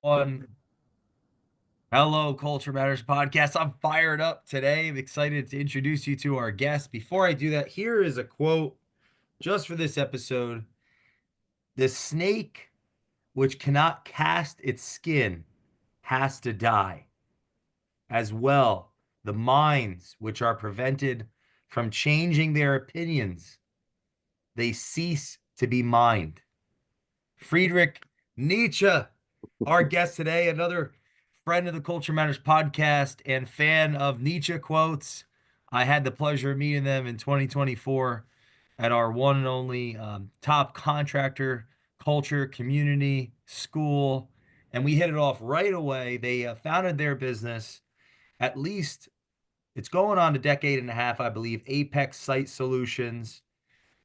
On Hello Culture Matters podcast. I'm fired up today. I'm excited to introduce you to our guest. Before I do that, here is a quote just for this episode. The snake which cannot cast its skin has to die. As well, the minds which are prevented from changing their opinions, they cease to be mind. Friedrich Nietzsche, our guest today, another friend of the Culture Matters podcast and fan of Nietzsche quotes. I had the pleasure of meeting them in 2024 at our one and only top contractor culture community school. And we hit it off right away. They founded their business, at least it's going on a decade and a half, I believe, Apex Site Solutions.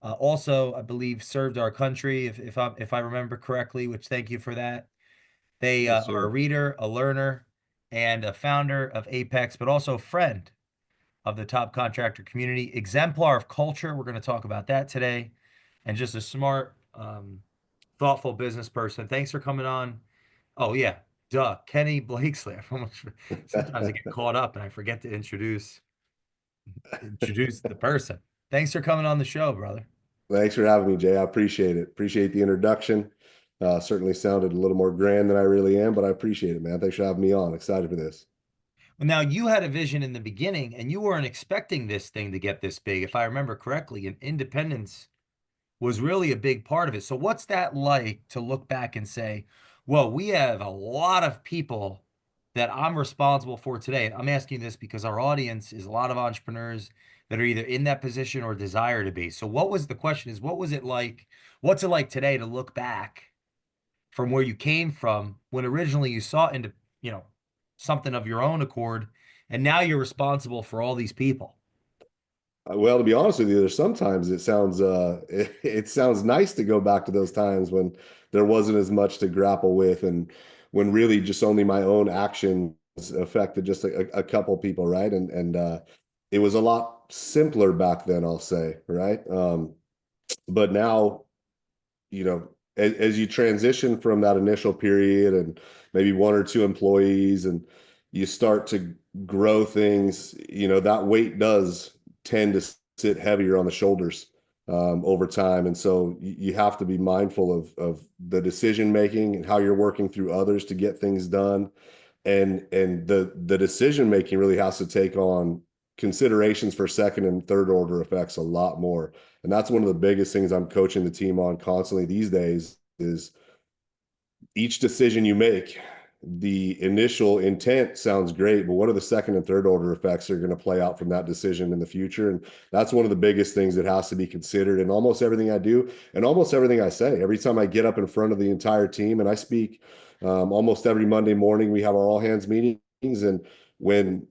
Also, I believe served our country, if I remember correctly. Which thank you for that. They Yes, are a sir. reader, a learner, and a founder of Apex, but also a friend of the top contractor community. Exemplar of culture. We're going to talk about that today, and just a smart, thoughtful business person. Thanks for coming on. Oh yeah, duh, Kenny Blakeslee. Sometimes I get caught up and I forget to introduce the person. Thanks for coming on the show, brother. Thanks for having me, Jay. I appreciate it. Appreciate the introduction. Certainly sounded a little more grand than I really am, but I appreciate it, man. Thanks for having me on. Excited for this. Well, now you had a vision in the beginning, and you weren't expecting this thing to get this big, if I remember correctly. And independence was really a big part of it. So, what's that like to look back and say, well, we have a lot of people that I'm responsible for today? And I'm asking this because our audience is a lot of entrepreneurs that are either in that position or desire to be. So, what was the question is, what was it like? What's it like today to look back from where you came from when originally you sought into, you know, something of your own accord, and now you're responsible for all these people? Well, to be honest with you, there's sometimes it sounds it sounds nice to go back to those times when there wasn't as much to grapple with and when really just only my own actions affected just a couple people, right? And it was a lot simpler back then, I'll say, right? But now as you transition from that initial period and maybe one or two employees and you start to grow things, that weight does tend to sit heavier on the shoulders over time. And so you have to be mindful of the decision making and how you're working through others to get things done. And the decision making really has to take on considerations for second and third order effects a lot more. And that's one of the biggest things I'm coaching the team on constantly these days is each decision you make, the initial intent sounds great, but what are the second and third order effects that are going to play out from that decision in the future? And that's one of the biggest things that has to be considered in almost everything I do and almost everything I say. Every time I get up in front of the entire team and I speak, almost every Monday morning, we have our all hands meetings. And when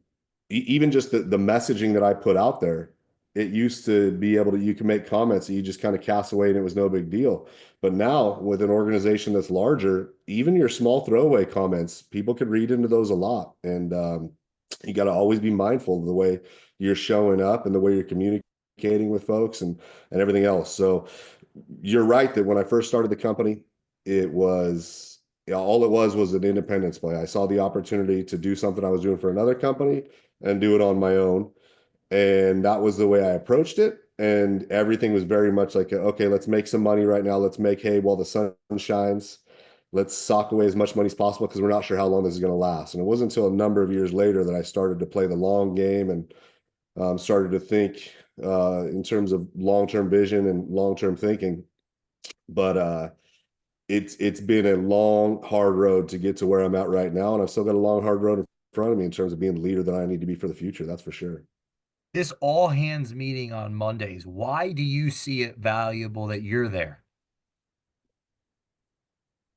even just the messaging that I put out there, it used to be able to, you can make comments that you just kind of cast away and it was no big deal. But now with an organization that's larger, even your small throwaway comments, people could read into those a lot. And you got to always be mindful of the way you're showing up and the way you're communicating with folks and everything else. So you're right that when I first started the company, it was all it was an independence play. I saw the opportunity to do something I was doing for another company and do it on my own. And that was the way I approached it. And everything was very much like, okay, let's make some money right now. Let's make hay while the sun shines. Let's sock away as much money as possible because we're not sure how long this is going to last. And it wasn't until a number of years later that I started to play the long game and started to think in terms of long-term vision and long-term thinking. But it's been a long, hard road to get to where I'm at right now. And I've still got a long, hard road in front of me in terms of being the leader that I need to be for the future. That's for sure. This all hands meeting on Mondays, why do you see it valuable that you're there?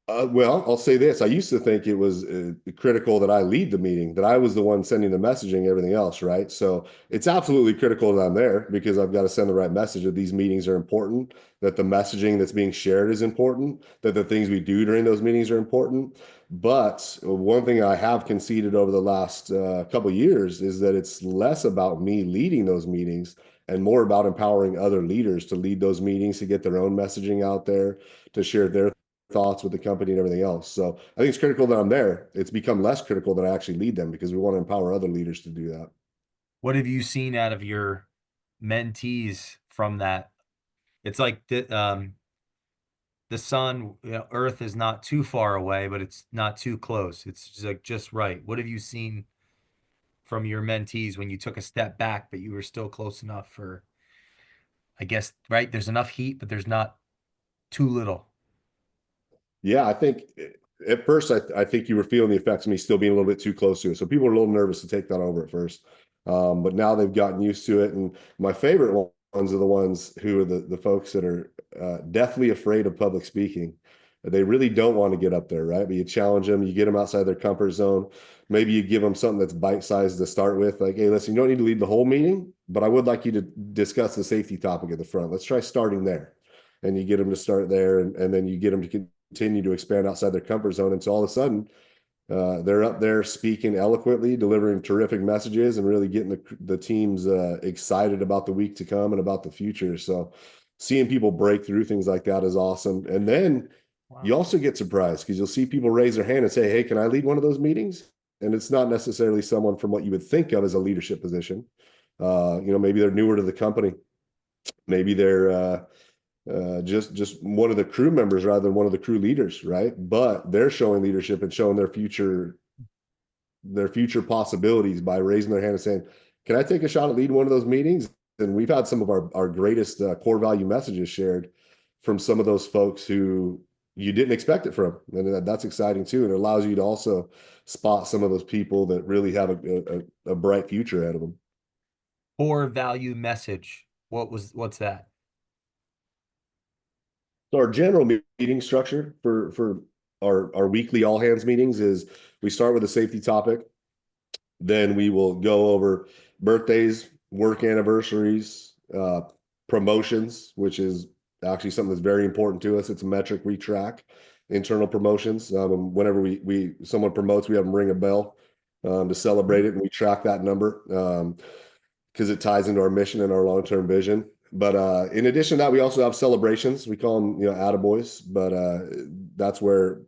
Well, I'll say this. I used to think it was critical that I lead the meeting, that I was the one sending the messaging, everything else, right? So it's absolutely critical that I'm there because I've got to send the right message that these meetings are important, that the messaging that's being shared is important, that the things we do during those meetings are important. But one thing I have conceded over the last couple of years is that it's less about me leading those meetings and more about empowering other leaders to lead those meetings, to get their own messaging out there, to share their thoughts with the company and everything else. So I think it's critical that I'm there. It's become less critical that I actually lead them because we want to empower other leaders to do that. What have you seen out of your mentees from that? It's like the sun, Earth is not too far away, but it's not too close. It's just like just right. What have you seen from your mentees when you took a step back, but you were still close enough for, I guess, right? There's enough heat, but there's not too little. Yeah, I think at first I think you were feeling the effects of me still being a little bit too close to it. So people were a little nervous to take that over at first. But now they've gotten used to it. And my favorite ones are the ones who are the folks that are deathly afraid of public speaking. They really don't want to get up there, right? But you challenge them, you get them outside their comfort zone. Maybe you give them something that's bite-sized to start with. Like, hey, listen, you don't need to lead the whole meeting, but I would like you to discuss the safety topic at the front. Let's try starting there. And you get them to start there, and then you get them to continue to expand outside their comfort zone until all of a sudden they're up there speaking eloquently, delivering terrific messages, and really getting the teams excited about the week to come and about the future. So seeing people break through things like that is awesome. And then you Wow. also get surprised because you'll see people raise their hand and say, hey, can I lead one of those meetings? And it's not necessarily someone from what you would think of as a leadership position. Maybe they're newer to the company. Maybe they're just one of the crew members rather than one of the crew leaders, right? But they're showing leadership and showing their future possibilities by raising their hand and saying, "Can I take a shot at leading one of those meetings?" And we've had some of our greatest core value messages shared from some of those folks who you didn't expect it from, and that's exciting too. And it allows you to also spot some of those people that really have a bright future ahead of them. Core value message. What's that? So our general meeting structure for our weekly all hands meetings is we start with a safety topic, then we will go over birthdays, work anniversaries, promotions, which is actually something that's very important to us. It's a metric we track, internal promotions. Whenever we someone promotes, we have them ring a bell to celebrate it, and we track that number. Because it ties into our mission and our long-term vision. But in addition to that, we also have celebrations. We call them, attaboys, but that's where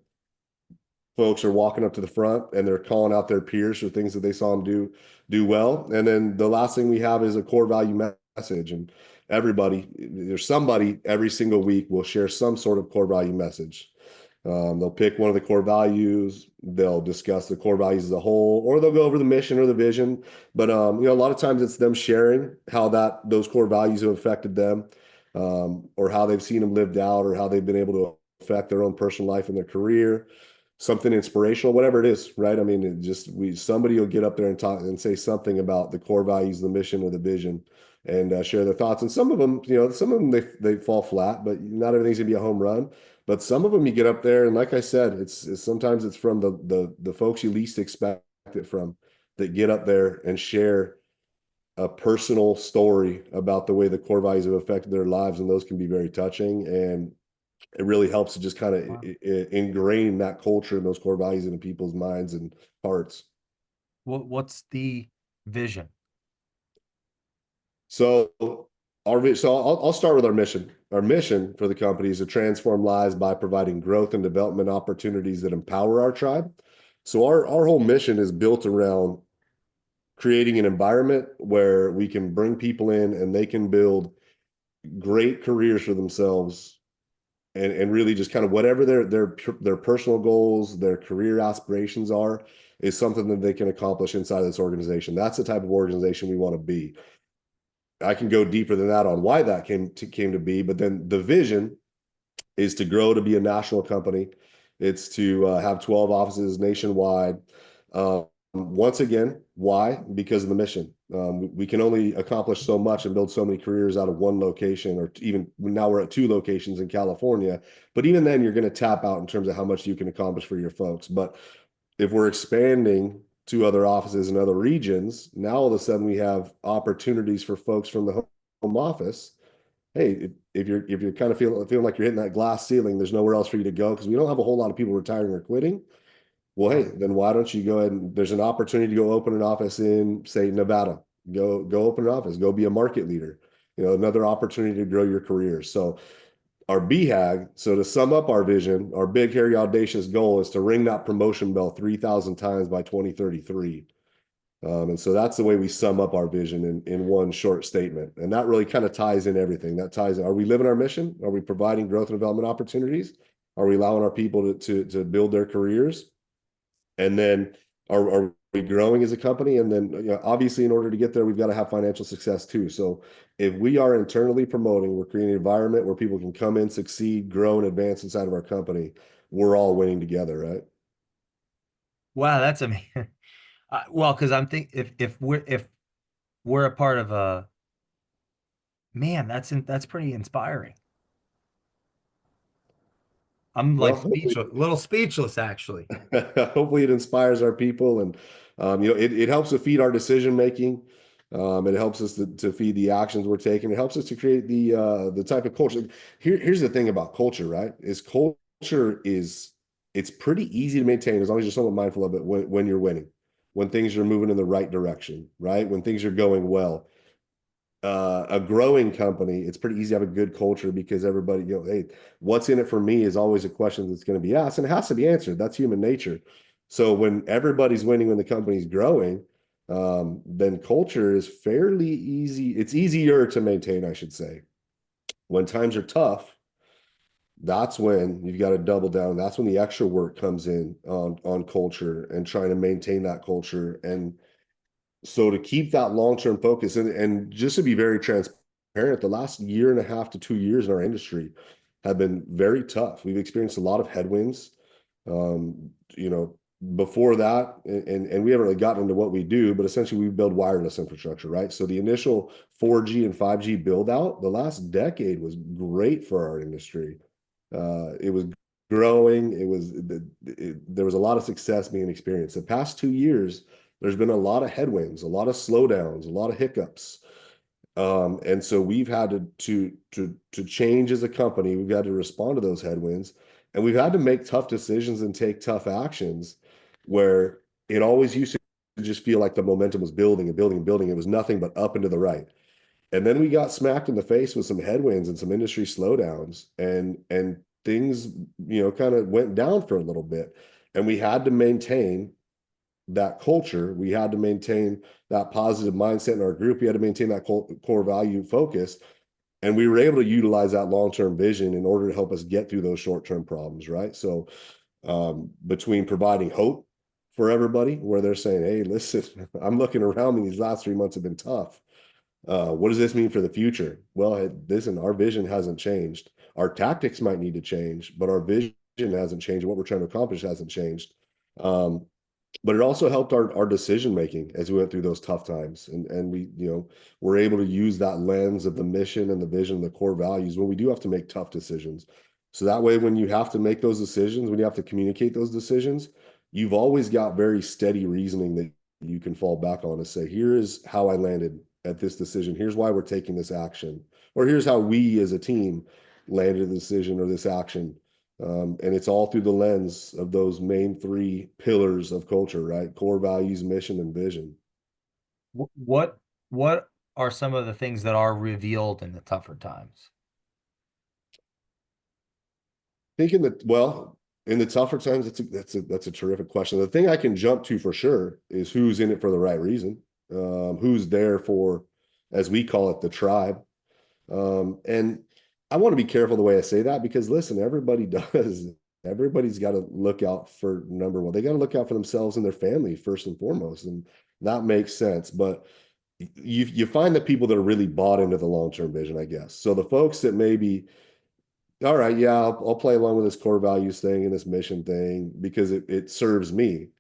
folks are walking up to the front and they're calling out their peers for things that they saw them do well. And then the last thing we have is a core value message. And there's somebody every single week will share some sort of core value message. They'll pick one of the core values. They'll discuss the core values as a whole, or they'll go over the mission or the vision. But a lot of times it's them sharing how those core values have affected them, or how they've seen them lived out, or how they've been able to affect their own personal life and their career. Something inspirational, whatever it is, right? I mean, somebody will get up there and talk and say something about the core values, the mission, or the vision, and share their thoughts. And some of them, they fall flat, but not everything's gonna be a home run. But some of them you get up there, and like I said, it's sometimes it's from the folks you least expect it from that get up there and share a personal story about the way the core values have affected their lives, and those can be very touching. And it really helps to just kind of Wow. ingrain that culture and those core values into people's minds and hearts. What's the vision? So I'll start with our mission. Our mission for the company is to transform lives by providing growth and development opportunities that empower our tribe. So our whole mission is built around creating an environment where we can bring people in and they can build great careers for themselves, and really just kind of whatever their personal goals, their career aspirations are, is something that they can accomplish inside of this organization. That's the type of organization we want to be. I can go deeper than that on why that came to be, but then the vision is to grow to be a national company. It's to have 12 offices nationwide. Once again, why? Because of the mission. We can only accomplish so much and build so many careers out of one location, or even now we're at 2 locations in California. But even then, you're going to tap out in terms of how much you can accomplish for your folks. But if we're expanding to other offices in other regions, now all of a sudden we have opportunities for folks from the home office. Hey, if you're kind of feeling like you're hitting that glass ceiling, there's nowhere else for you to go because we don't have a whole lot of people retiring or quitting. Well, hey, Right. then why don't you go ahead and there's an opportunity to go open an office in, say, Nevada. Go open an office, go be a market leader. Another opportunity to grow your career. So our BHAG. So to sum up our vision, our big, hairy, audacious goal is to ring that promotion bell 3,000 times by 2033. And so that's the way we sum up our vision in one short statement. And that really kind of ties in everything. That ties in, are we living our mission? Are we providing growth and development opportunities? Are we allowing our people to build their careers? And then are we growing as a company? And then, obviously, in order to get there, we've got to have financial success too. So if we are internally promoting, we're creating an environment where people can come in, succeed, grow, and advance inside of our company, we're all winning together, right? Wow, that's amazing. Well, because I'm think if we're a part of a man, that's pretty inspiring. I'm like Well, hopefully, speechless, a little speechless actually. hopefully it inspires our people, and it helps to feed our decision making. It helps us to feed the actions we're taking. It helps us to create the type of culture. Here's the thing about culture, right? Is culture is it's pretty easy to maintain as long as you're somewhat mindful of it when you're winning, when things are moving in the right direction, right? When things are going well. A growing company, it's pretty easy to have a good culture because everybody, hey, what's in it for me is always a question that's going to be asked, and it has to be answered. That's human nature. So when everybody's winning, when the company's growing, then culture is fairly easy. It's easier to maintain, I should say. When times are tough, that's when you've got to double down. That's when the extra work comes in on culture and trying to maintain that culture. And so to keep that long-term focus, and just to be very transparent, the last year and a half to 2 years in our industry have been very tough. We've experienced a lot of headwinds. Um, you know, Before that, and we haven't really gotten into what we do, but essentially we build wireless infrastructure, right? So the initial 4G and 5G build out, the last decade was great for our industry. It was growing. There was a lot of success being experienced. The past 2 years, there's been a lot of headwinds, a lot of slowdowns, a lot of hiccups. And so we've had to change as a company. We've had to respond to those headwinds, and we've had to make tough decisions and take tough actions where it always used to just feel like the momentum was building and building and building. It was nothing but up and to the right. And then we got smacked in the face with some headwinds and some industry slowdowns, and things, kind of went down for a little bit. And we had to maintain that culture. We had to maintain that positive mindset in our group. We had to maintain that core value focus. And we were able to utilize that long-term vision in order to help us get through those short-term problems, right? So between providing hope for everybody, where they're saying, hey, listen, I'm looking around me, these last 3 months have been tough. What does this mean for the future? Well, listen, our vision hasn't changed. Our tactics might need to change, but our vision hasn't changed. What we're trying to accomplish hasn't changed. Um, but it also helped our decision making as we went through those tough times, and we we're able to use that lens of the mission and the vision and the core values when we do have to make tough decisions. So that way, when you have to make those decisions, when you have to communicate those decisions, you've always got very steady reasoning that you can fall back on and say, here is how I landed at this decision, here's why we're taking this action, or here's how we as a team landed the decision or this action. And it's all through the lens of those main three pillars of culture, right? Core values, mission, and vision. What are some of the things that are revealed in the tougher times? Thinking that, well, in the tougher times, that's a terrific question. The thing I can jump to for sure is who's in it for the right reason, who's there for, as we call it, the tribe. And I want to be careful the way I say that because listen, everybody does. Everybody's got to look out for number one. They got to look out for themselves and their family first and foremost, and that makes sense. But you find the people that are really bought into the long-term vision, I guess. So the folks that maybe, all right, yeah, I'll play along with this core values thing and this mission thing because it serves me.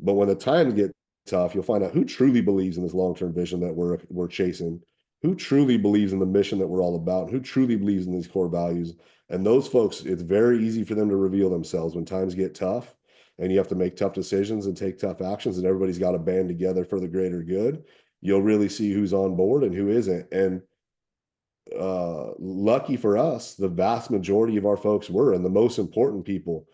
But when the times get tough, you'll find out who truly believes in this long-term vision that we're chasing, who truly believes in the mission that we're all about, who truly believes in these core values. And those folks, it's very easy for them to reveal themselves when times get tough and you have to make tough decisions and take tough actions, and everybody's got to band together for the greater good. You'll really see who's on board and who isn't. And lucky for us, the vast majority of our folks were, and the most important people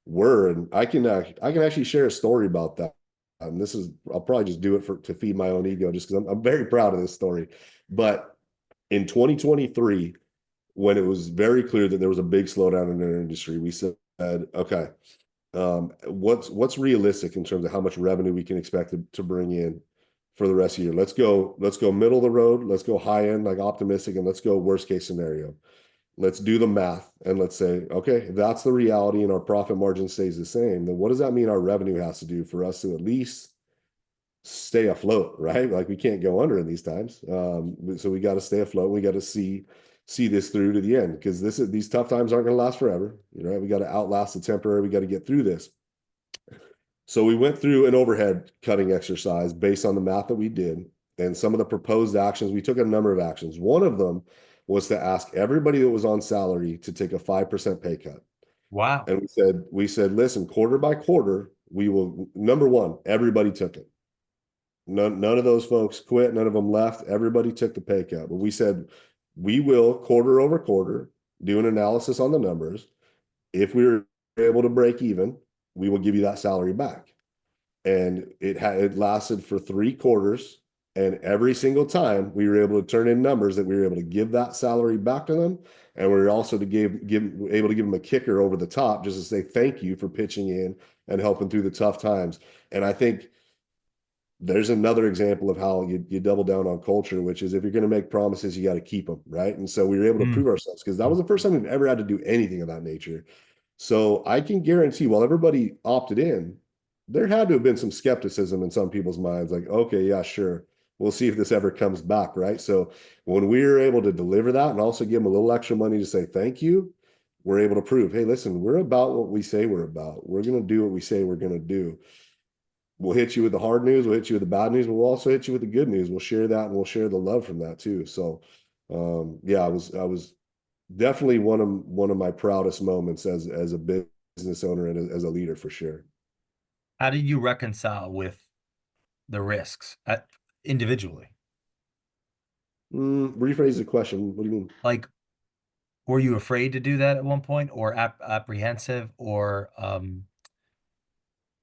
were. And I can actually share a story about that. And this is, I'll probably just do it to feed my own ego, just because I'm very proud of this story. But in 2023, when it was very clear that there was a big slowdown in our industry, we said, okay, what's realistic in terms of how much revenue we can expect to bring in for the rest of the year? Let's go middle of the road. Let's go high end, like optimistic, and let's go worst case scenario. Let's do the math and let's say, okay, if that's the reality and our profit margin stays the same, then what does that mean our revenue has to do for us to at least stay afloat, right? Like we can't go under in these times. So we got to stay afloat. We got to see this through to the end because these tough times aren't going to last forever. Right? We got to outlast the temporary. We got to get through this. So we went through an overhead cutting exercise based on the math that we did and some of the proposed actions. We took a number of actions. One of them was to ask everybody that was on salary to take a 5% pay cut. Wow. And we said, listen, quarter by quarter, we will, number one, everybody took it. None of those folks quit. None of them left. Everybody took the pay cut. But we said, we will quarter over quarter do an analysis on the numbers. If we were able to break even, we will give you that salary back. And it lasted for 3 quarters. And every single time we were able to turn in numbers that we were able to give that salary back to them. And we were also able to give them a kicker over the top just to say thank you for pitching in and helping through the tough times. And I think there's another example of how you double down on culture, which is if you're going to make promises, you got to keep them, right? And so we were able to Mm. prove ourselves because that was the first time we've ever had to do anything of that nature. So I can guarantee while everybody opted in, there had to have been some skepticism in some people's minds, like, okay, yeah, sure. We'll see if this ever comes back, right? So when we were able to deliver that and also give them a little extra money to say thank you, we're able to prove, hey, listen, we're about what we say we're about. We're going to do what we say we're going to do. We'll hit you with the hard news, we'll hit you with the bad news, but we'll also hit you with the good news. We'll share that and we'll share the love from that too. So yeah, I was definitely one of my proudest moments as a business owner and as a leader for sure. How did you reconcile with the risks individually? Rephrase the question. What do you mean? Like, were you afraid to do that at one point, or apprehensive, or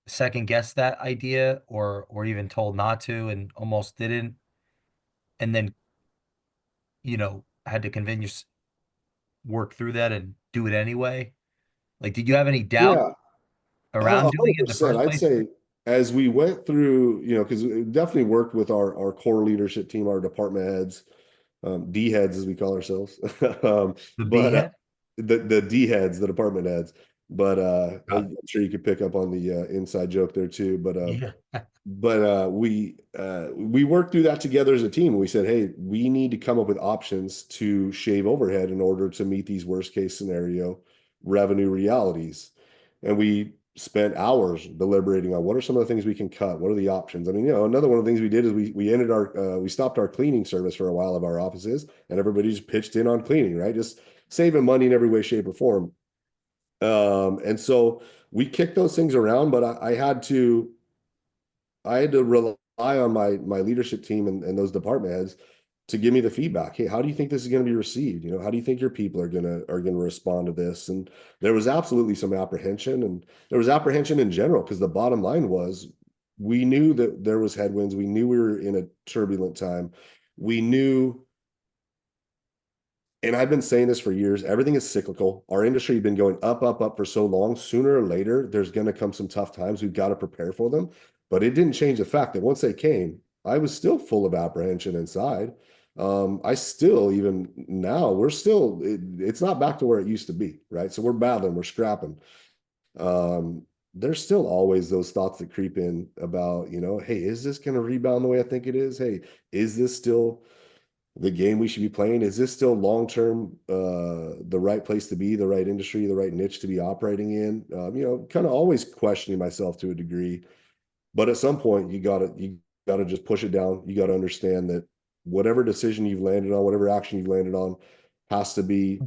second guess that idea, or even told not to and almost didn't, and then had to convince work through that and do it anyway? Like, did you have any doubt Yeah, around doing it in the 100%. first I'd place? say as we went through, because we definitely worked with our core leadership team, our department heads, D heads as we call ourselves, The B but head? the D heads, the department heads. But Got I'm sure you could pick up on the inside joke there too. But it. Yeah. we worked through that together as a team. We said, hey, we need to come up with options to shave overhead in order to meet these worst case scenario revenue realities. And we spent hours deliberating on what are some of the things we can cut. What are the options? I mean, another one of the things we did is we stopped our cleaning service for a while of our offices, and everybody just pitched in on cleaning, right? Just saving money in every way, shape, or form. And so we kicked those things around, but I had to rely on my leadership team and those department heads to give me the feedback. Hey, how do you think this is going to be received? How do you think your people are gonna respond to this? And there was absolutely some apprehension, and there was apprehension in general because the bottom line was we knew that there was headwinds. We knew we were in a turbulent time. We knew, and I've been saying this for years, everything is cyclical. Our industry has been going up, up, up for so long. Sooner or later, there's going to come some tough times. We've got to prepare for them. But it didn't change the fact that once they came, I was still full of apprehension inside. I still, even now, it's not back to where it used to be, right? So we're battling, we're scrapping. There's still always those thoughts that creep in about, hey, is this going to rebound the way I think it is? Hey, is this still the game we should be playing? Is this still long term the right place to be, the right industry, the right niche to be operating in? Kind of always questioning myself to a degree. But at some point, you gotta just push it down. You gotta understand that whatever decision you've landed on, whatever action you've landed on, has to be.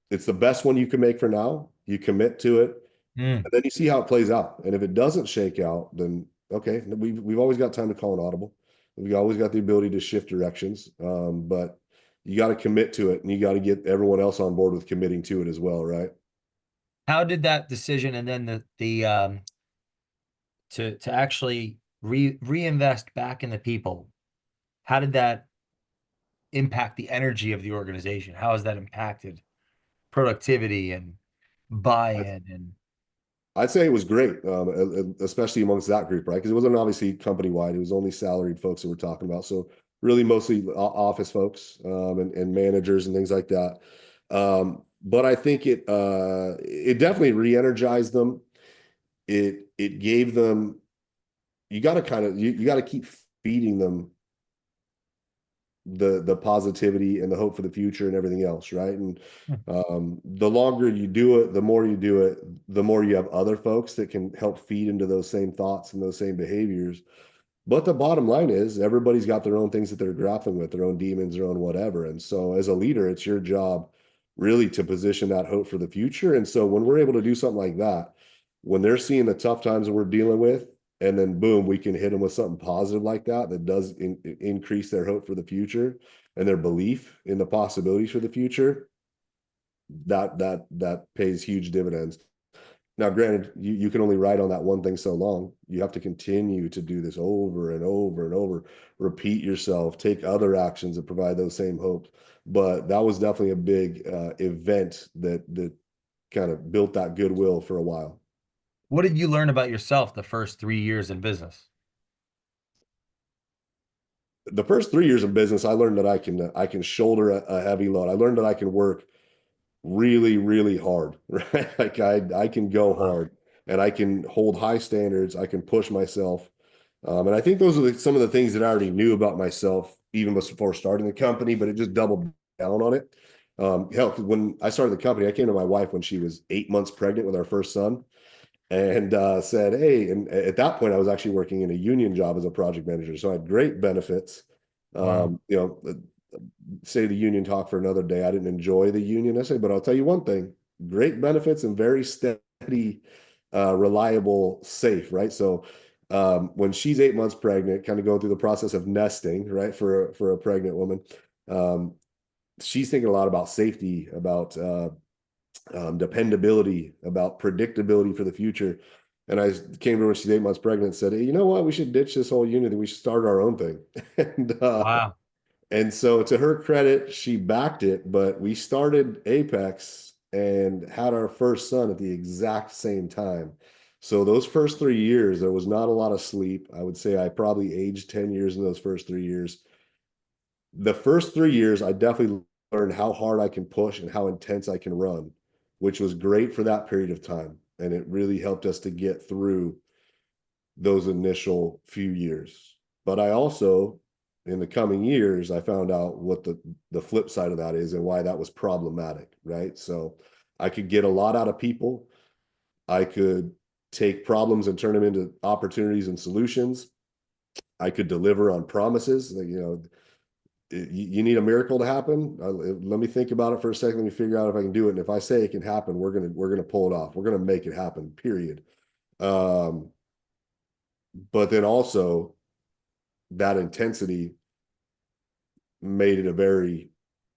It's the best one you can make for now. You commit to it, Mm. and then you see how it plays out. And if it doesn't shake out, then okay, we've always got time to call an audible. We've always got the ability to shift directions. But you got to commit to it, and you got to get everyone else on board with committing to it as well, right? How did that decision and then the to actually reinvest back in the people, how did that impact the energy of the organization? How has that impacted? productivity and buy-in and I'd say it was great, especially amongst that group, right? Because it wasn't obviously company wide; it was only salaried folks that we're talking about. So really, mostly office folks and managers and things like that. But I think it definitely re-energized them. It gave them. You got to you got to keep feeding them the positivity and the hope for the future and everything else, right? And the longer you do it, the more you do it, the more you have other folks that can help feed into those same thoughts and those same behaviors. But the bottom line is everybody's got their own things that they're grappling with, their own demons, their own whatever. And so as a leader, it's your job really to position that hope for the future. And so when we're able to do something like that, when they're seeing the tough times that we're dealing with, and then boom, we can hit them with something positive like that that does increase their hope for the future and their belief in the possibilities for the future. That pays huge dividends. Now, granted, you can only ride on that one thing so long. You have to continue to do this over and over and over, repeat yourself, take other actions that provide those same hopes. But that was definitely a big event that kind of built that goodwill for a while. what did you learn about yourself the first 3 years in business? The first 3 years of business, I learned that I can shoulder a heavy load. I learned that I can work really, really hard, right? Like I can go Wow. hard and I can hold high standards. I can push myself. And I think those are some of the things that I already knew about myself even before starting the company, but it just doubled down on it. Hell, when I started the company, I came to my wife when she was 8 months pregnant with our first son and said, "Hey," and at that point, I was actually working in a union job as a project manager. So I had great benefits. Wow. Say the union talk for another day. I didn't enjoy the union essay, but I'll tell you one thing: great benefits and very steady, reliable, safe. Right. So when she's 8 months pregnant, kind of going through the process of nesting, right, for a pregnant woman, um, she's thinking a lot about safety, about dependability, about predictability for the future. And I came to her when she's 8 months pregnant and said, "Hey, you know what? We should ditch this whole union and we should start our own thing." Wow. And so, to her credit, she backed it, but we started Apex and had our first son at the exact same time. So, those first 3 years, there was not a lot of sleep. I would say I probably aged 10 years in those first 3 years. The first 3 years, I definitely learned how hard I can push and how intense I can run, which was great for that period of time. And it really helped us to get through those initial few years. But I also, in the coming years, I found out what the flip side of that is and why that was problematic, right? So I could get a lot out of people. I could take problems and turn them into opportunities and solutions. I could deliver on promises. You need a miracle to happen. Let me think about it for a second. Let me figure out if I can do it. And if I say it can happen, we're gonna pull it off. We're gonna make it happen. Period. Um, but then also that intensity made it a very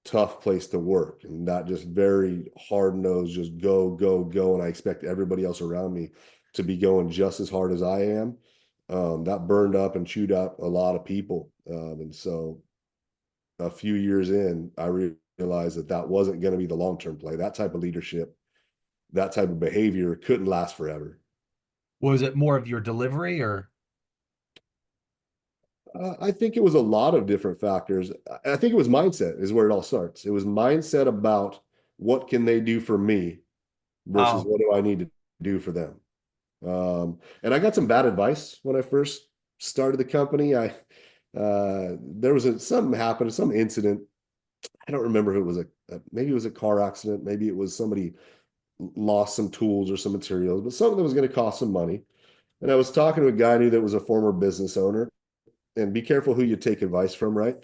tough place to work and not just very hard nosed, just go, go, go. And I expect everybody else around me to be going just as hard as I am. That burned up and chewed up a lot of people. And so a few years in, I realized that that wasn't going to be the long term play. That type of leadership, that type of behavior couldn't last forever. Was it more of your delivery or I think it was a lot of different factors. I think it was mindset is where it all starts. It was mindset about what can they do for me versus oh, what do I need to do for them. And I got some bad advice when I first started the company. There was something happened, some incident. I don't remember if it was maybe it was a car accident, maybe it was somebody lost some tools or some materials, but something that was going to cost some money. And I was talking to a guy I knew that was a former business owner, and be careful who you take advice from, right?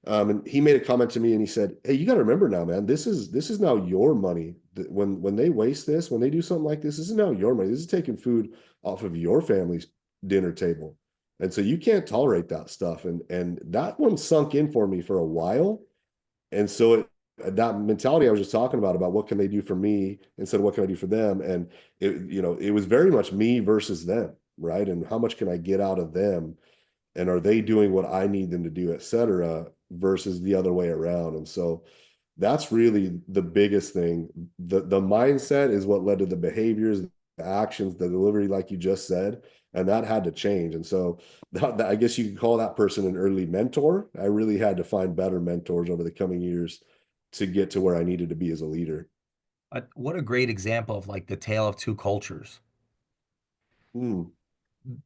And he made a comment to me and he said, "Hey, you got to remember now, man, this is now your money. When they waste this, when they do something like this is now your money. This is taking food off of your family's dinner table. And so you can't tolerate that stuff." And that one sunk in for me for a while. And so that mentality I was just talking about what can they do for me instead of what can I do for them? And it was very much me versus them, right? And how much can I get out of them? And are they doing what I need them to do, et cetera, versus the other way around? And so That's really the biggest thing. The mindset is what led to the behaviors, the actions, the delivery, like you just said, and that had to change. And so I guess you could call that person an early mentor. I really had to find better mentors over the coming years to get to where I needed to be as a leader. What a great example of like the tale of two cultures. Hmm.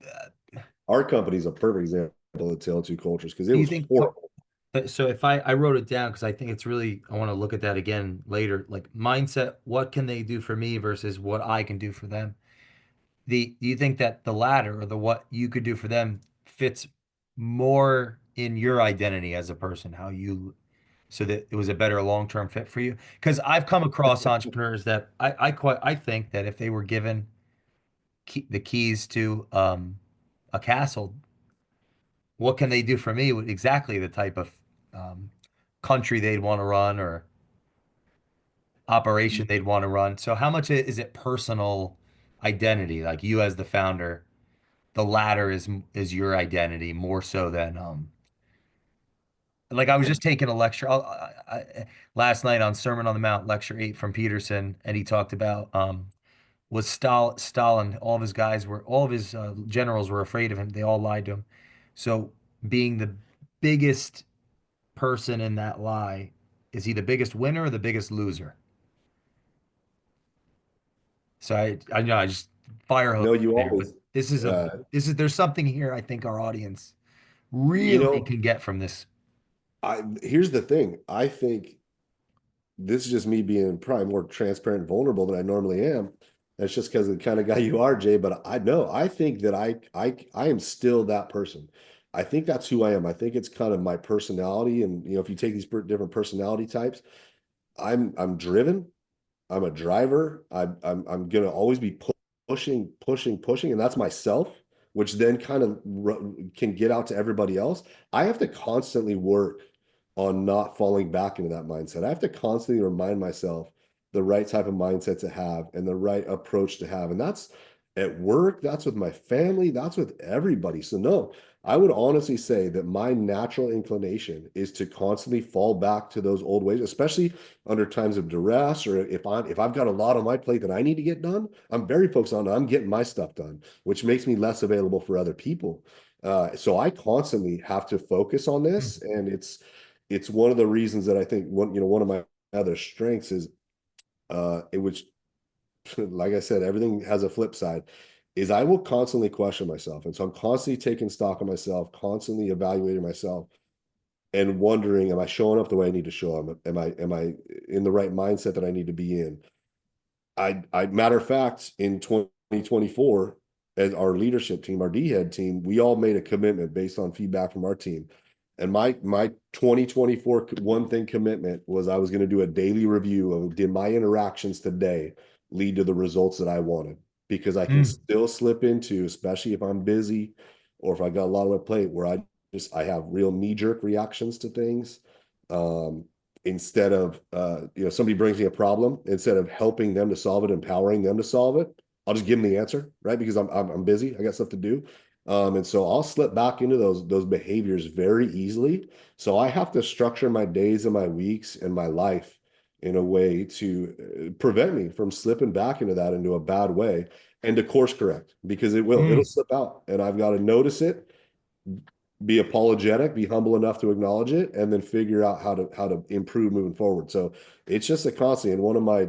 Uh, Our company's a perfect example of the tale of two cultures because it Do you was think what? horrible. So if I wrote it down because I think it's really I want to look at that again later. Like mindset, what can they do for me versus what I can do for them? Do you think that the latter or the what you could do for them fits more in your identity as a person, how you so that it was a better long-term fit for you? Because I've come across entrepreneurs that I think that if they were given the keys to a castle, what can they do for me with exactly the type of um, country they'd want to run or operation they'd want to run. So how much is it personal identity, like you as the founder? The latter is your identity more so than like I was just taking a lecture last night on Sermon on the Mount, lecture 8 from Peterson, and he talked about was Stalin. All of his guys were all of his generals were afraid of him. They all lied to him. So being the biggest person in that lie, is he the biggest winner or the biggest loser? So I know I just fire hose No, you there, but always, uh, this is there's something here I think our audience you really know, can get from this. here's the thing. I think this is just me being probably more transparent and vulnerable than I normally am. That's just because of the kind of guy you are, Jay. But I know I think that I am still that person. I think that's who I am. I think it's kind of my personality. And if you take these different personality types, I'm driven. I'm a driver. I'm gonna always be pushing, pushing, pushing, and that's myself, which then kind of can get out to everybody else. I have to constantly work on not falling back into that mindset. I have to constantly remind myself the right type of mindset to have and the right approach to have, and that's at work. That's with my family. That's with everybody. So no, I would honestly say that my natural inclination is to constantly fall back to those old ways, especially under times of duress, or if I've got a lot on my plate that I need to get done. I'm very focused on I'm getting my stuff done, which makes me less available for other people. So I constantly have to focus on this, and it's one of the reasons that I think one of my other strengths is it which like I said, everything has a flip side. Is I will constantly question myself, and so I'm constantly taking stock of myself, constantly evaluating myself, and wondering, am I showing up the way I need to show up? Am I in the right mindset that I need to be in? I matter of fact, in 2024, as our leadership team, our D head team, we all made a commitment based on feedback from our team. And my 2024 one thing commitment was I was going to do a daily review of did my interactions today lead to the results that I wanted? Because I can Mm. still slip into, especially if I'm busy or if I got a lot on my plate, where I have real knee-jerk reactions to things. Um, Instead of somebody brings me a problem, instead of helping them to solve it, empowering them to solve it, I'll just give them the answer, right? Because I'm busy, I got stuff to do. And so I'll slip back into those behaviors very easily. So I have to structure my days and my weeks and my life in a way to prevent me from slipping back into a bad way, and to course correct, because it'll Mm. slip out, and I've got to notice it, be apologetic, be humble enough to acknowledge it, and then figure out how to improve moving forward. So it's just a constant. And one of my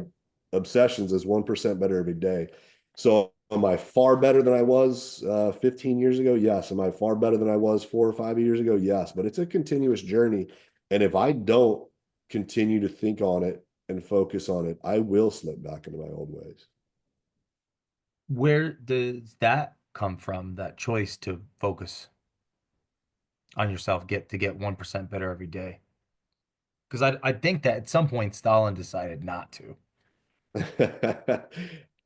obsessions is 1% better every day. So am I far better than I was 15 years ago? Yes. Am I far better than I was 4 or 5 years ago? Yes. But it's a continuous journey. And if I don't continue to think on it and focus on it, I will slip back into my old ways. Where does that come from, that choice to focus on yourself, get 1% better every day? Because I think that at some point Stalin decided not to.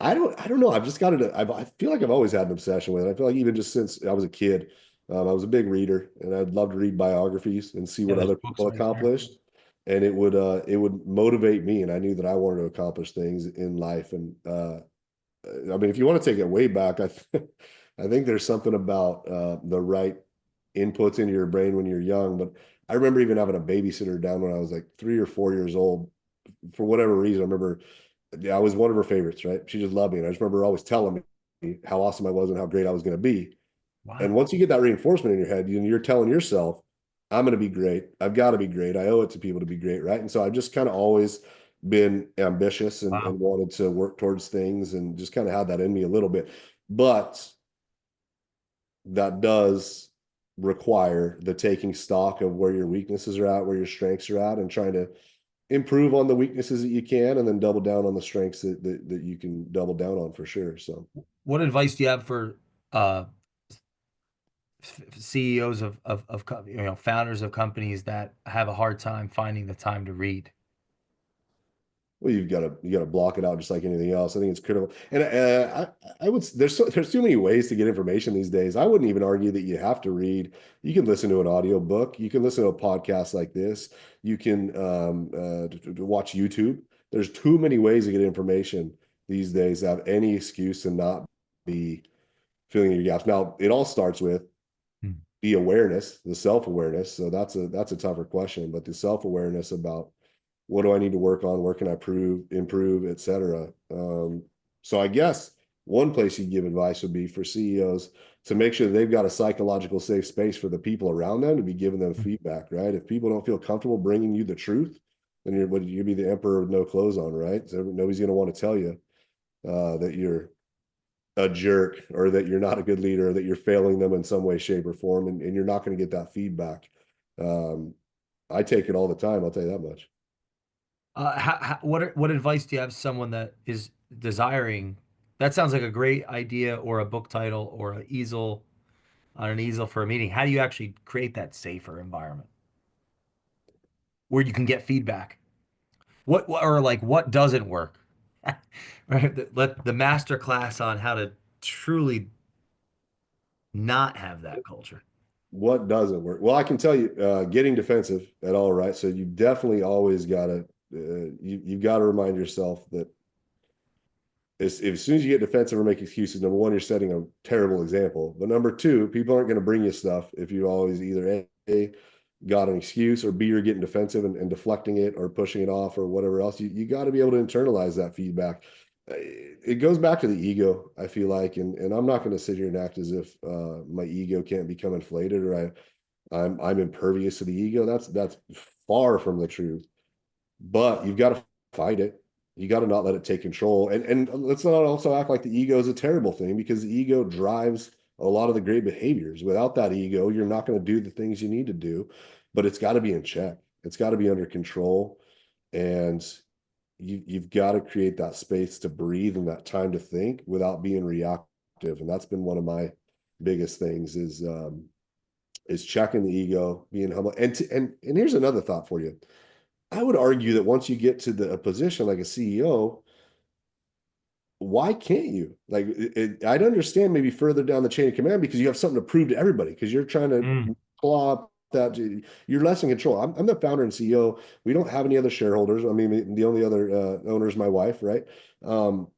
I don't know. I've just got it. I feel like I've always had an obsession with it. I feel like even just since I was a kid, I was a big reader, and I'd love to read biographies and see Yeah, what there's other books people right there. accomplished. And it would motivate me, and I knew that I wanted to accomplish things in life. And I mean, if you want to take it way back, I think there's something about the right inputs into your brain when you're young. But I remember even having a babysitter down when I was like 3 or 4 years old. For whatever reason, I remember, yeah, I was one of her favorites, right? She just loved me. And I just remember always telling me how awesome I was and how great I was going to be. And Wow. once you get that reinforcement in your head, you're telling yourself, I'm going to be great. I've got to be great. I owe it to people to be great. Right. And so I've just kind of always been ambitious and Wow. wanted to work towards things and just kind of had that in me a little bit. But that does require the taking stock of where your weaknesses are at, where your strengths are at, and trying to improve on the weaknesses that you can and then double down on the strengths that you can double down on for sure. So What advice do you have for uh, CEOs founders of companies that have a hard time finding the time to read? well, you got to block it out just like anything else. I think it's critical, and I would there's too many ways to get information these days. I wouldn't even argue that you have to read. You can listen to an audio book. You can listen to a podcast like this. You can watch YouTube. There's too many ways to get information these days to have any excuse to not be filling your gaps. Now, it all starts with Hmm. the awareness, the self-awareness. So that's a tougher question, but the self-awareness about what do I need to work on, where can I improve, et cetera. So I guess one place you give advice would be for CEOs to make sure they've got a psychological safe space for the people around them to be giving them feedback, right? If people don't feel comfortable bringing you the truth, then you'll be the emperor with no clothes on, right? So nobody's going to want to tell you that you're a jerk or that you're not a good leader or that you're failing them in some way, shape, or form, and you're not going to get that feedback. Um, I take it all the time. I'll tell you that much. What advice do you have someone that is desiring? That sounds like a great idea or a book title or an easel on an easel for a meeting. How do you actually create that safer environment where you can get feedback? Or like what doesn't work? Right? Let the master class on how to truly not have that culture. What doesn't work? Well, I can tell you, getting defensive at all, right? So you definitely always got to you've got to remind yourself that as soon as you get defensive or make excuses, number one, you're setting a terrible example. But number two, people aren't going to bring you stuff if you always either A, got an excuse, or B, you're getting defensive and deflecting it or pushing it off or whatever else. You got to be able to internalize that feedback. It goes back to the ego, I feel like, and I'm not going to sit here and act as if my ego can't become inflated or I'm impervious to the ego. That's far from the truth. But you've got to fight it. You got to not let it take control. And let's not also act like the ego is a terrible thing because the ego drives a lot of the great behaviors. Without that ego, you're not going to do the things you need to do, but it's got to be in check. It's got to be under control. And you've got to create that space to breathe and that time to think without being reactive. And that's been one of my biggest things is checking the ego, being humble. And here's another thought for you. I would argue that once you get to a position like a CEO, why can't you? Like, I'd understand maybe further down the chain of command because you have something to prove to everybody because you're trying Mm. to claw up that you're less in control. I'm the founder and CEO. We don't have any other shareholders. I mean, the only other owner is my wife, right? Um,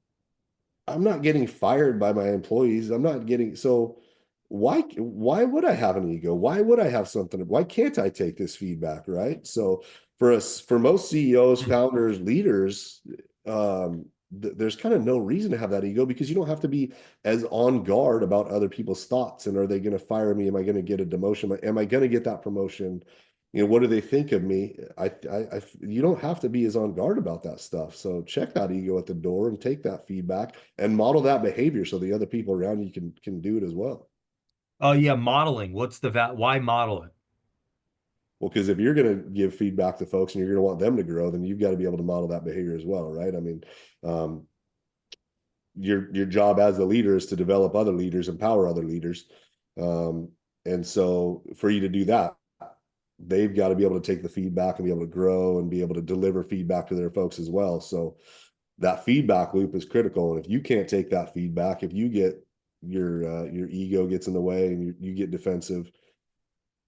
I'm not getting fired by my employees. I'm not getting so why would I have an ego? Why would I have something? Why can't I take this feedback? Right. So for us, for most CEOs, founders, leaders, there's kind of no reason to have that ego because you don't have to be as on guard about other people's thoughts and are they going to fire me? Am I going to get a demotion? Am I going to get that promotion? What do they think of me? You don't have to be as on guard about that stuff. So check that ego at the door and take that feedback and model that behavior so the other people around you can do it as well. Oh yeah, modeling. Why model it? Well, because if you're going to give feedback to folks and you're going to want them to grow, then you've got to be able to model that behavior as well, right? I mean, um, your job as the leader is to develop other leaders, empower other leaders, um, and so for you to do that, they've got to be able to take the feedback and be able to grow and be able to deliver feedback to their folks as well. So that feedback loop is critical. And if you can't take that feedback, if you get your ego gets in the way and you get defensive,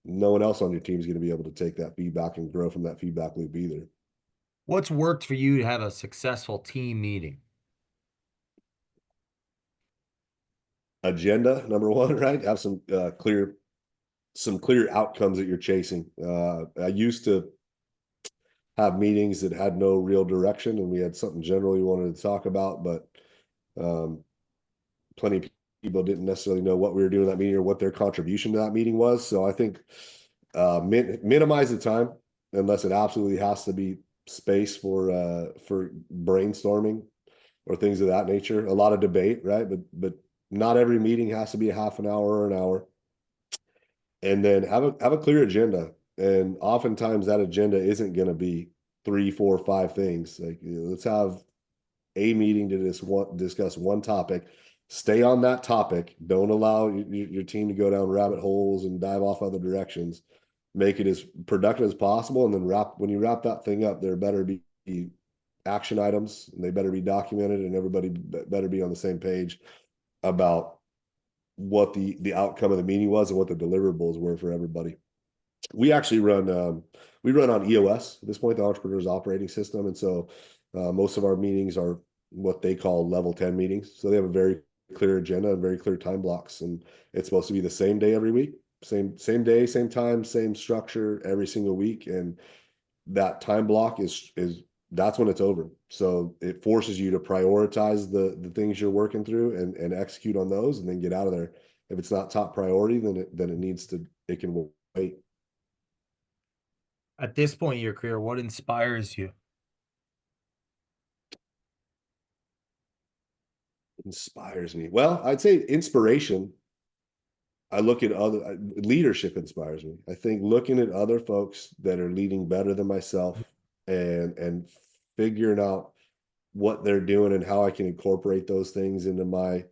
no one else on your team is going to be able to take that feedback and grow from that feedback loop either. What's worked for you to have a successful team meeting? Agenda number one, right? Have some clear some clear outcomes that you're chasing. I used to have meetings that had no real direction, and we had something general we wanted to talk about, but um, plenty of people didn't necessarily know what we were doing in that meeting or what their contribution to that meeting was. So I think minimize the time unless it absolutely has to be space for brainstorming or things of that nature. A lot of debate, right? But not every meeting has to be a half an hour or an hour. And then have a clear agenda. And oftentimes that agenda isn't going to be three, four, five things. Like, let's have a meeting to discuss one topic. Stay on that topic. Don't allow your team to go down rabbit holes and dive off other directions. Make it as productive as possible, and then when you wrap that thing up, there better be action items, and they better be documented, and everybody better be on the same page about what the outcome of the meeting was and what the deliverables were for everybody. We actually run on EOS at this point, the entrepreneur's operating system, and so most of our meetings are what they call level 10 meetings. So they have a very clear agenda and very clear time blocks, and it's supposed to be the same day every week, same day, same time, same structure every single week, and that time block is that's when it's over. So it forces you to prioritize the things you're working through and execute on those, and then get out of there. If it's not top priority, then it can wait. At this point in your career, what inspires you? Inspires me. Well, I'd say inspiration. I look at other leadership inspires me. I think looking at other folks that are leading better than myself and figuring out what they're doing and how I can incorporate those things into my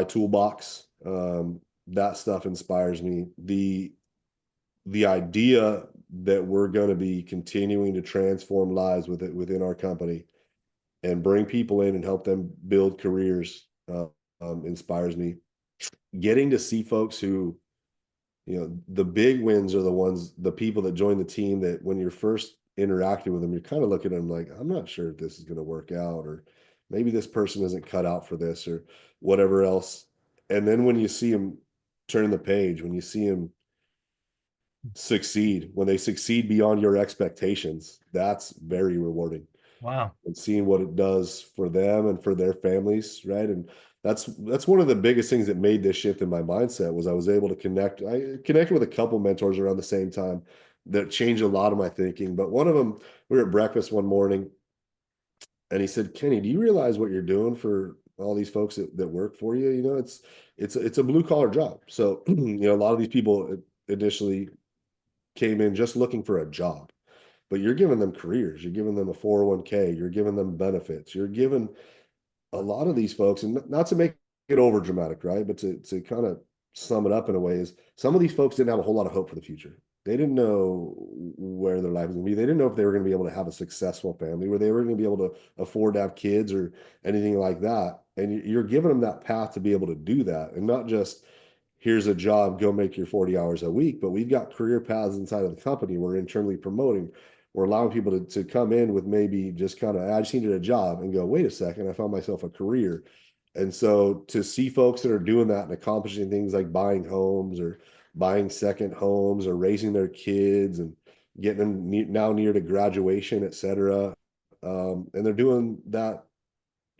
toolbox. That stuff inspires me. The idea that we're going to be continuing to transform lives within our company and bring people in and help them build careers inspires me. Getting to see folks who, the big wins are the people that join the team that when you're first interacting with them, you're kind of looking at them like, I'm not sure if this is going to work out, or maybe this person isn't cut out for this, or whatever else. And then when you see them turn the page, when you see them succeed, when they succeed beyond your expectations, that's very rewarding. Wow. And seeing what it does for them and for their families, right? And that's one of the biggest things that made this shift in my mindset was I was able to I connected with a couple mentors around the same time that changed a lot of my thinking. But one of them, we were at breakfast one morning and he said, Kenny, do you realize what you're doing for all these folks that work for you? It's a blue collar job. So, a lot of these people initially came in just looking for a job, but you're giving them careers, you're giving them a 401k, you're giving them benefits, you're giving a lot of these folks, and not to make it over dramatic, right? But to kind of sum it up in a way is some of these folks didn't have a whole lot of hope for the future. They didn't know where their life was going to be. They didn't know if they were going to be able to have a successful family, where they were going to be able to afford to have kids or anything like that. And you're giving them that path to be able to do that, and not just here's a job, go make your 40 hours a week. But we've got career paths inside of the company. We're internally promoting. We're allowing people to come in with maybe just kind of, I just needed a job and go, wait a second, I found myself a career. And so to see folks that are doing that and accomplishing things like buying homes or buying second homes or raising their kids and getting them now near to graduation, et cetera. And they're doing that.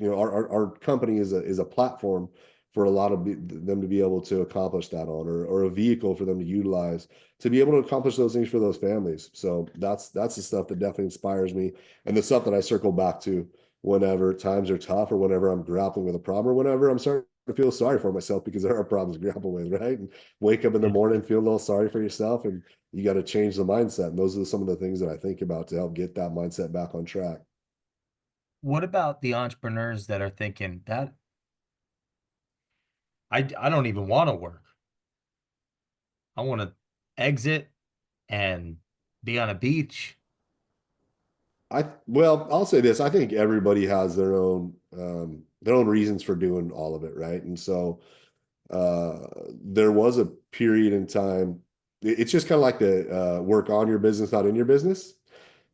Our company is a platform for a lot of them to be able to accomplish that on, or a vehicle for them to utilize to be able to accomplish those things for those families. So that's the stuff that definitely inspires me, and the stuff that I circle back to whenever times are tough, or whenever I'm grappling with a problem, or whenever I'm starting to feel sorry for myself because there are problems to grapple with, right? And wake up in the Yeah. morning, feel a little sorry for yourself, and you got to change the mindset. And those are some of the things that I think about to help get that mindset back on track. What about the entrepreneurs that are thinking that I don't even want to work. I want to exit and be on a beach. Well, I'll say this. I think everybody has their own reasons for doing all of it, right? And so there was a period in time. It's just kind of like the work on your business, not in your business.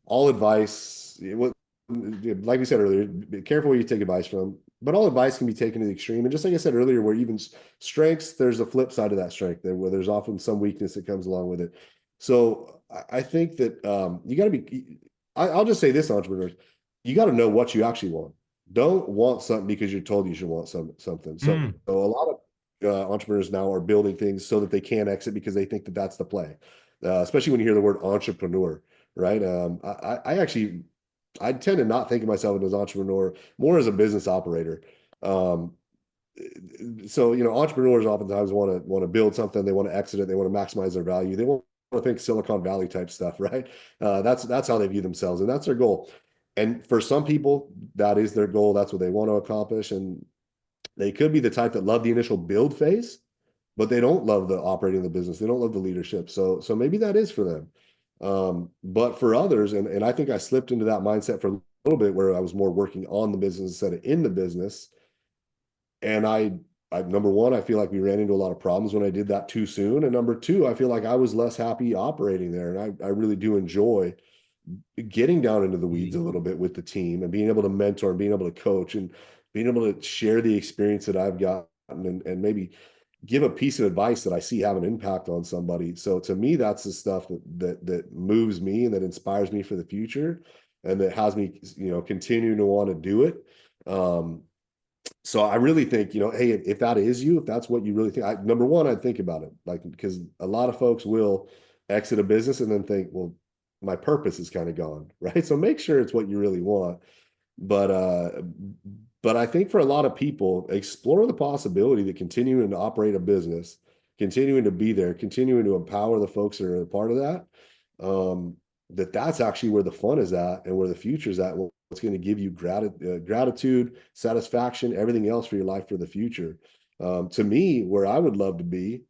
All advice, like we said earlier, be careful where you take advice from. but all advice can be taken to the extreme. And just like I said earlier, where even strengths, there's a flip side of that strength there, where there's often some weakness that comes along with it. So I think that you got to be. I'll just say this, entrepreneurs, you got to know what you actually want. Don't want something because you're told you should want something. Mm, So a lot of entrepreneurs now are building things so that they can exit because they think that that's the play. Especially when you hear the word entrepreneur, right? I actually I tend to not think of myself as an entrepreneur, more as a business operator. Um, so entrepreneurs oftentimes want to build something, they want to exit it, they want to maximize their value, they want to think Silicon Valley type stuff, right? That's how they view themselves, and that's their goal. And for some people, that is their goal. That's what they want to accomplish, and they could be the type that love the initial build phase, but they don't love the operating the business. They don't love the leadership. So maybe that is for them. But for others, and I think I slipped into that mindset for a little bit where I was more working on the business instead of in the business. And I number one, I feel like we ran into a lot of problems when I did that too soon. And number two, I feel like I was less happy operating there. And I really do enjoy getting down into the weeds a little bit with the team and being able to mentor and being able to coach and being able to share the experience that I've gotten and maybe give a piece of advice that I see have an impact on somebody. So to me, that's the stuff that moves me and that inspires me for the future and that has me, continuing to want to do it. Um, so I really think, hey, if that is you, if that's what you really think, number one, I'd think about it, like, because a lot of folks will exit a business and then think, well, my purpose is kind of gone, right? So make sure it's what you really want. But uh, but I think for a lot of people, explore the possibility that continuing to operate a business, continuing to be there, continuing to empower the folks that are a part of that, um, that's actually where the fun is at and where the future is at. What's going to give you gratitude, satisfaction, everything else for your life for the future. To me, where I would love to be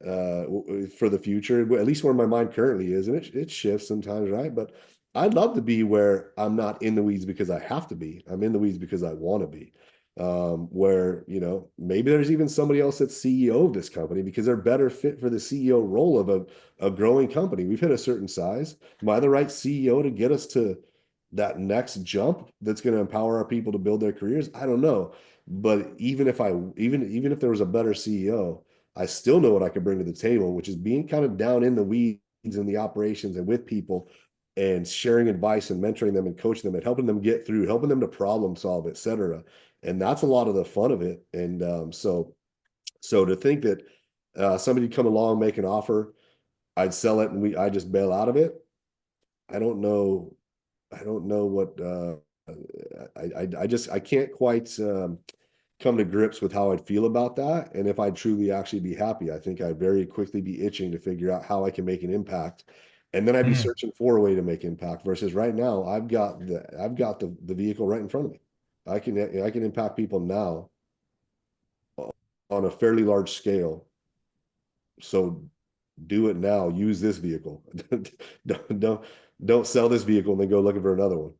for the future, at least where my mind currently is, and it shifts sometimes, right? But I'd love to be where I'm not in the weeds because I have to be. I'm in the weeds because I want to be. Where, maybe there's even somebody else that's CEO of this company because they're better fit for the CEO role of a growing company. We've hit a certain size. Am I the right CEO to get us to that next jump that's going to empower our people to build their careers? I don't know. But even if there was a better CEO, I still know what I could bring to the table, which is being kind of down in the weeds in the operations and with people and sharing advice and mentoring them and coaching them and helping them get through, helping them to problem solve, et cetera. And that's a lot of the fun of it. And so to think that somebody come along, make an offer, I'd sell it, and I just bail out of it. I don't know. I don't know what I can't quite come to grips with how I'd feel about that. And if I'd truly actually be happy, I think I'd very quickly be itching to figure out how I can make an impact. And then I'd be mm. searching for a way to make impact versus right now, I've got the vehicle right in front of me. I can impact people now on a fairly large scale. So do it now. Use this vehicle. Don't sell this vehicle and then go looking for another one.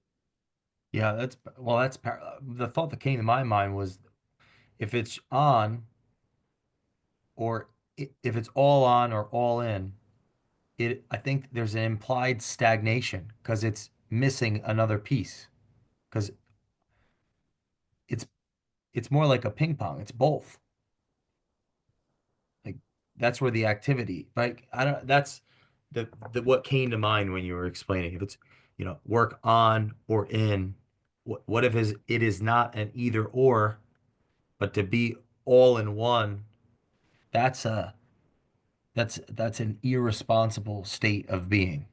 Yeah, the thought that came to my mind was if it's on or if it's all on or all in, I think there's an implied stagnation because it's missing another piece because it's it's more like a ping pong. It's both. Like that's where the activity, like I don't that's the what came to mind when you were explaining. If it's, work on or in, what if it is not an either or, but to be all in one, that's a that's an irresponsible state of being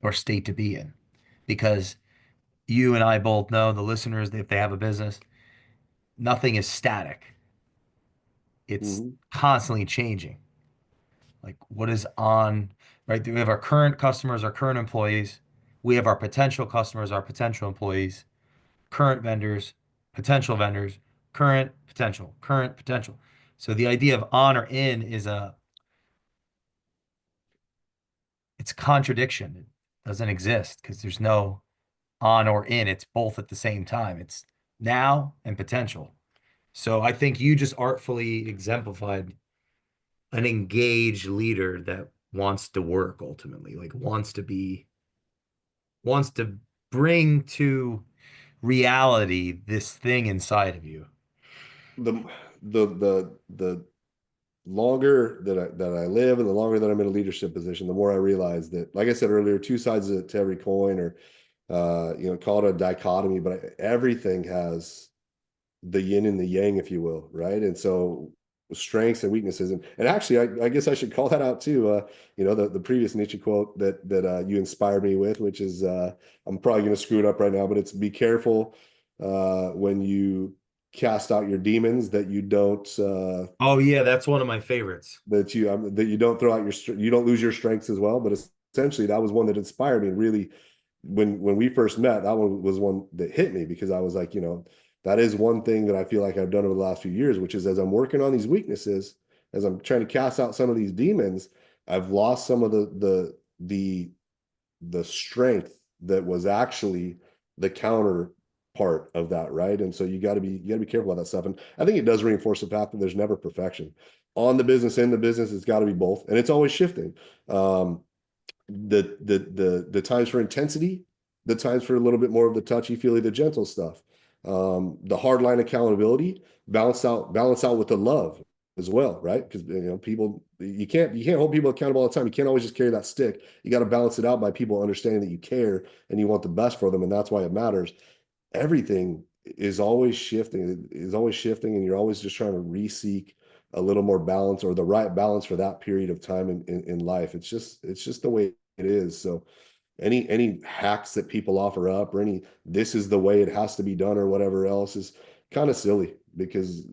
or state to be in. Because you and I both know, the listeners, if they have a business, nothing is static. It's Mhm. constantly changing. Like what is on, right? We have our current customers, our current employees. We have our potential customers, our potential employees, current vendors, potential vendors, current potential. So the idea of on or in it's contradiction. It doesn't exist because there's no on or in. It's both at the same time. It's now and potential. So I think you just artfully exemplified an engaged leader that wants to work ultimately, like wants to bring to reality this thing inside of you. the the longer that I live and the longer that I'm in a leadership position, the more I realize that, like I said earlier, two sides to every coin, or call it a dichotomy, but everything has the yin and the yang, if you will, right? And so strengths and weaknesses, and actually, I guess I should call that out too. The previous Nietzsche quote that you inspired me with, which is I'm probably going to screw it up right now, but it's be careful when you cast out your demons that you don't Oh yeah, that's one of my favorites. that you don't throw out you don't lose your strengths as well. But essentially, that was one that inspired me. And really, when we first met, that one was one that hit me because I was like, that is one thing that I feel like I've done over the last few years, which is as I'm working on these weaknesses, as I'm trying to cast out some of these demons, I've lost some of the strength that was actually the counter part of that, right? And so you got to be careful about that stuff. And I think it does reinforce the fact that there's never perfection on the business, in the business. It's got to be both, and it's always shifting. The times for intensity, the times for a little bit more of the touchy feely, the gentle stuff, the hard line accountability, balance out with the love as well, right? Because people, you can't hold people accountable all the time. You can't always just carry that stick. You got to balance it out by people understanding that you care and you want the best for them, and that's why it matters. Everything is always shifting, and you're always just trying to re-seek a little more balance, or the right balance for that period of time in life. It's just the way it is. So any hacks that people offer up, or any this is the way it has to be done or whatever else, is kind of silly, because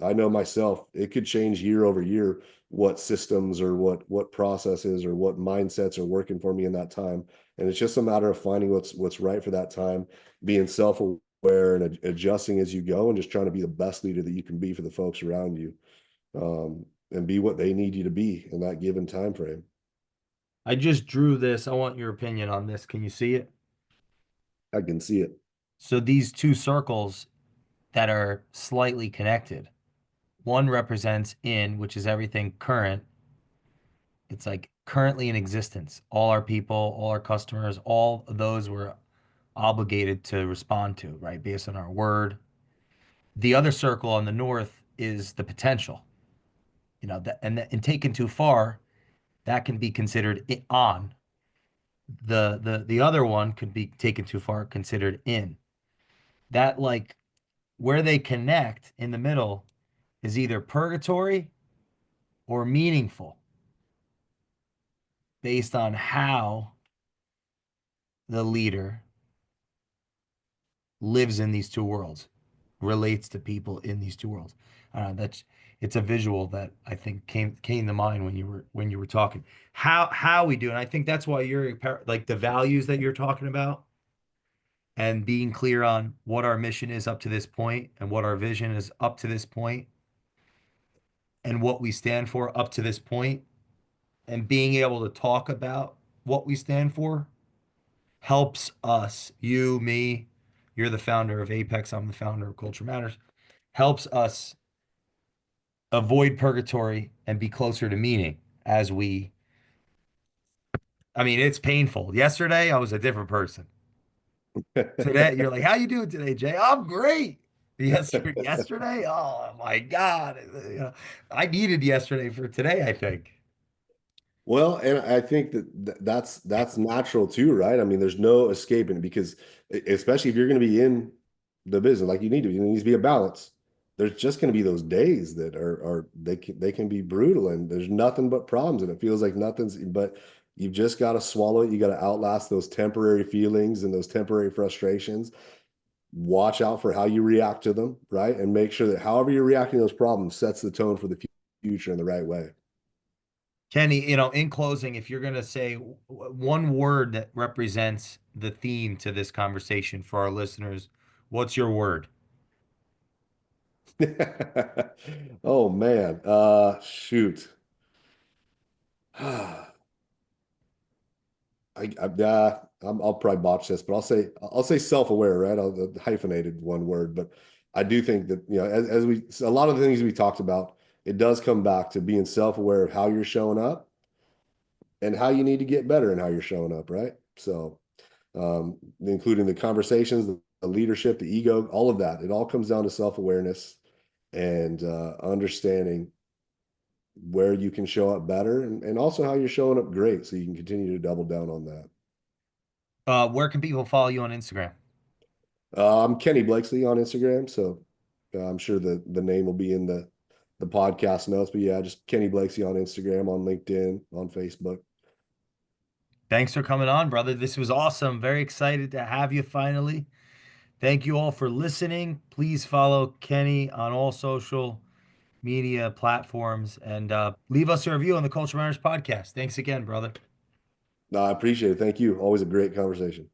I know myself, it could change year over year what systems or what processes or what mindsets are working for me in that time. And it's just a matter of finding what's right for that time, being self-aware and adjusting as you go, and just trying to be the best leader that you can be for the folks around you, and be what they need you to be in that given time frame. I just drew this. I want your opinion on this. Can you see it? I can see it. So these two circles that are slightly connected. One represents in, which is everything current. It's like currently in existence. All our people, all our customers, all those we're obligated to respond to, right? Based on our word. The other circle on the north is the potential. And taken too far, that can be considered on. The other one could be taken too far, considered in. That like where they connect in the middle is either purgatory or meaningful based on how the leader lives in these two worlds, relates to people in these two worlds. That's it's a visual that I think came to mind when you were talking. How we do, and I think that's why you're like the values that you're talking about and being clear on what our mission is up to this point and what our vision is up to this point and what we stand for up to this point and being able to talk about what we stand for helps us, you, me, you're the founder of Apex, I'm the founder of Culture Matters, helps us avoid purgatory and be closer to meaning as we, I mean, it's painful. Yesterday, I was a different person. Today, you're like, how you doing today, Jay? I'm great. Yesterday, oh my God. I needed yesterday for today, I think. Well, and I think that's natural too, right? I mean, there's no escaping it, because especially if you're going to be in the business like you need to, needs to be a balance. There's just going to be those days that are they can be brutal, and there's nothing but problems, and it feels like nothing's. But you've just got to swallow it. You got to outlast those temporary feelings and those temporary frustrations. Watch out for how you react to them, right? And make sure that however you're reacting to those problems sets the tone for the future in the right way. Kenny, in closing, if you're going to say one word that represents the theme to this conversation for our listeners, what's your word? Oh man. Shoot. I'll probably botch this, but I'll say self-aware, right? I'll hyphenated one word, but I do think that as we a lot of the things we talked about, it does come back to being self-aware of how you're showing up and how you need to get better and how you're showing up, right? So, including the conversations, the leadership, the ego, all of that, it all comes down to self-awareness. and understanding where you can show up better and also how you're showing up great so you can continue to double down on that. Where can people follow you on Instagram? I'm Kenny Blakeslee on Instagram, so I'm sure the name will be in the podcast notes. But yeah, just Kenny Blakeslee on Instagram, on LinkedIn, on Facebook. Thanks for coming on, brother. This was awesome. Very excited to have you finally. Thank you all for listening. Please follow Kenny on all social media platforms and leave us a review on the Culture Matters podcast. Thanks again, brother. No, I appreciate it. Thank you. Always a great conversation.